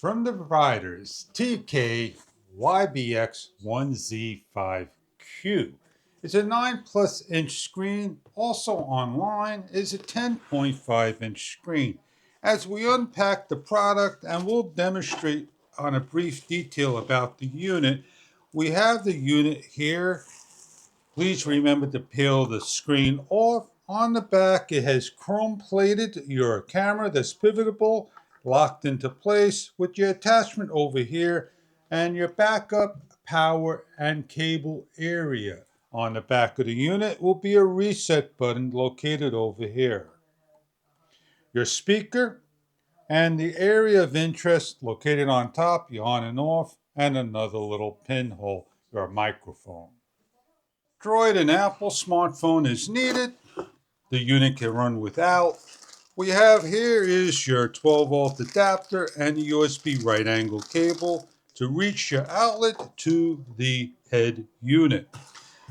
From the providers, TK-YBX1Z5Q. It's a 9+ inch screen. Also online is a 10.5-inch screen. As we unpack the product and we'll demonstrate on a brief detail about the unit, we have the unit here. Please remember to peel the screen off. On the back, it has chrome plated your camera that's pivotable, locked into place with your attachment over here and your backup power and cable area. On the back of the unit will be a reset button located over here. Your speaker and the area of interest located on top, your on and off, and another little pinhole, your microphone. Droid and Apple smartphone is needed. The unit can run without. We have here is your 12-volt adapter and a USB right angle cable to reach your outlet to the head unit.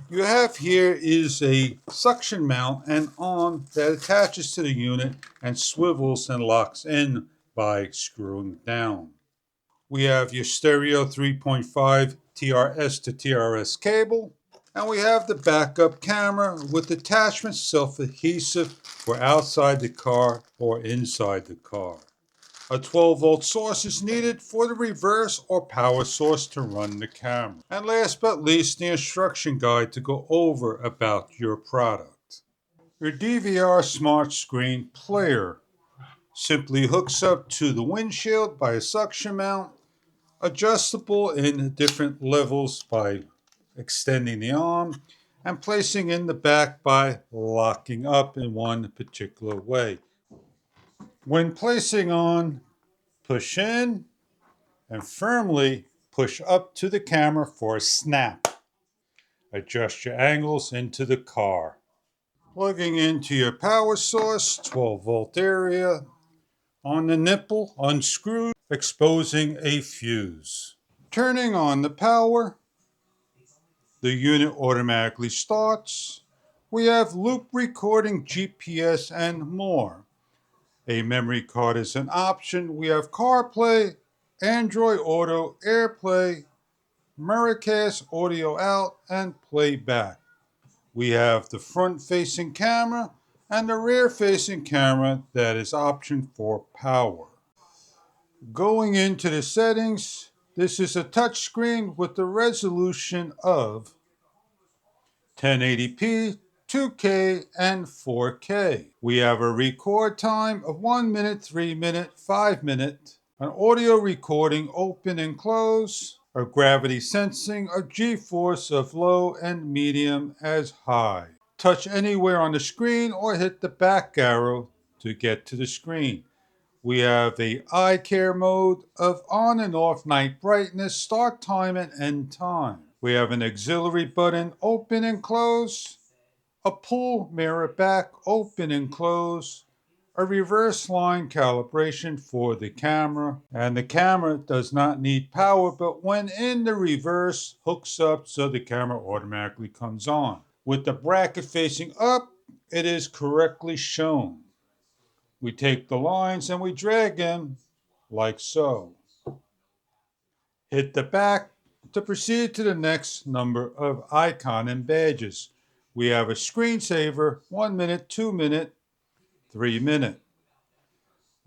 You have here is a suction mount and arm that attaches to the unit and swivels and locks in by screwing down. We have your stereo 3.5 TRS to TRS cable. And we have the backup camera with attachment self-adhesive for outside the car or inside the car. A 12-volt source is needed for the reverse or power source to run the camera. And last but least, the instruction guide to go over about your product. Your DVR smart screen player simply hooks up to the windshield by a suction mount, adjustable in different levels by extending the arm, and placing in the back by locking up in one particular way. When placing on, push in and firmly push up to the camera for a snap. Adjust your angles into the car. Plugging into your power source, 12-volt area. On the nipple, unscrewed, exposing a fuse. Turning on the power, the unit automatically starts. We have loop recording, GPS, and more. A memory card is an option. We have CarPlay, Android Auto, AirPlay, Miracast audio out, and playback. We have the front-facing camera and the rear-facing camera that is option for power. Going into the settings, this is a touchscreen with the resolution of 1080p, 2K, and 4K. We have a record time of 1 minute, 3 minute, 5 minute, an audio recording open and close, a gravity sensing, a G-force of low and medium as high. Touch anywhere on the screen or hit the back arrow to get to the screen. We have a eye care mode of on and off night brightness, start time and end time. We have an auxiliary button, open and close, a pull mirror back, open and close, a reverse line calibration for the camera, and the camera does not need power, but when in the reverse, hooks up so the camera automatically comes on. With the bracket facing up, it is correctly shown. We take the lines and we drag them like so. Hit the back to proceed to the next number of icon and badges. We have a screensaver, 1 minute, 2 minute, 3 minute.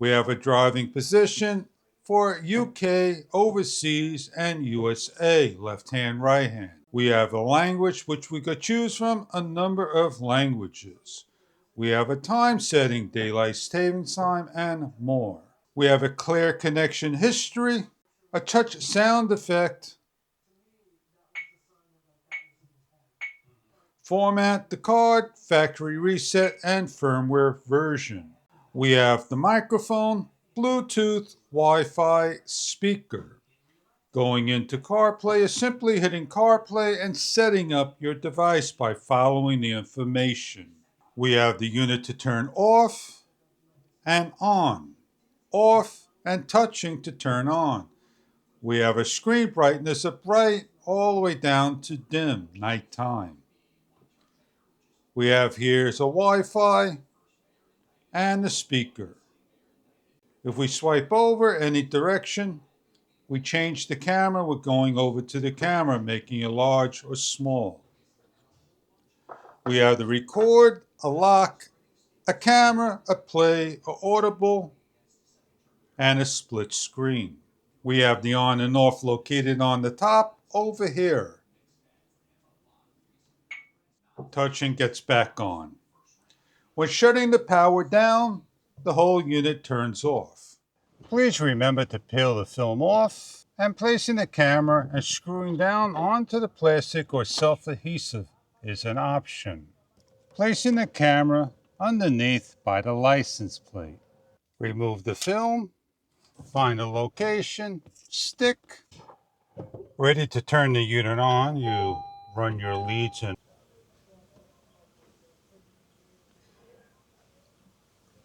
We have a driving position for UK, overseas, and USA, left hand, right hand. We have a language which we could choose from, a number of languages. We have a time setting, daylight savings time, and more. We have a clear connection history, a touch sound effect, format the card, factory reset, and firmware version. We have the microphone, Bluetooth, Wi-Fi, speaker. Going into CarPlay is simply hitting CarPlay and setting up your device by following the information. We have the unit to turn off and on, off and touching to turn on. We have a screen brightness of bright all the way down to dim, nighttime. We have here's a Wi-Fi and the speaker. If we swipe over any direction, We change the camera, we're going over to the camera, making it large or small. We have the record, a lock, a camera, a play, a audible, and a split screen. We have the on and off located on the top over here. Touching gets back on. When shutting the power down, the whole unit turns off. Please remember to peel the film off, and placing the camera and screwing down onto the plastic or self-adhesive is an option. Placing the camera underneath by the license plate. Remove the film, find a location, stick. Ready to turn the unit on, you run your leads in.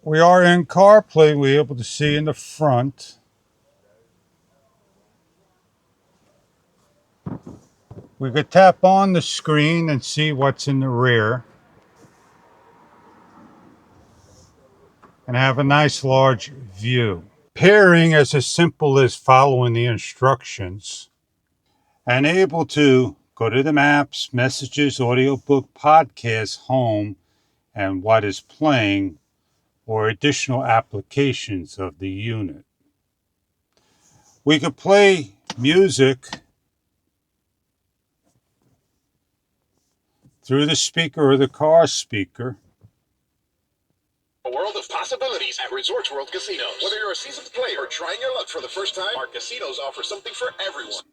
We are in Carplay, we're able to see in the front. We could tap on the screen and see what's in the rear. And have a nice large view. Pairing is as simple as following the instructions. And able to go to the maps, messages, audiobook, podcast, home, and what is playing, or additional applications of the unit. We could play music through the speaker or the car speaker. A world of possibilities at Resorts World Casinos. Whether you're a seasoned player or trying your luck for the first time, our casinos offer something for everyone.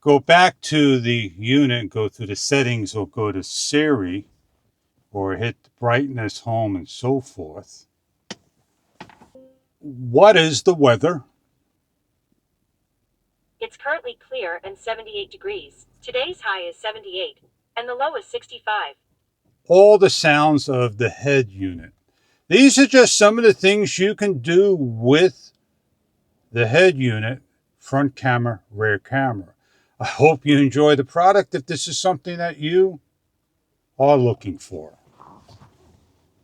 Go back to the unit, go to the settings, or go to Siri, or hit brightness, home, and so forth. What is the weather? It's currently clear and 78 degrees. Today's high is 78, and the low is 65. All the sounds of the head unit. These are just some of the things you can do with the head unit, front camera, rear camera. I hope you enjoy the product if this is something that you are looking for.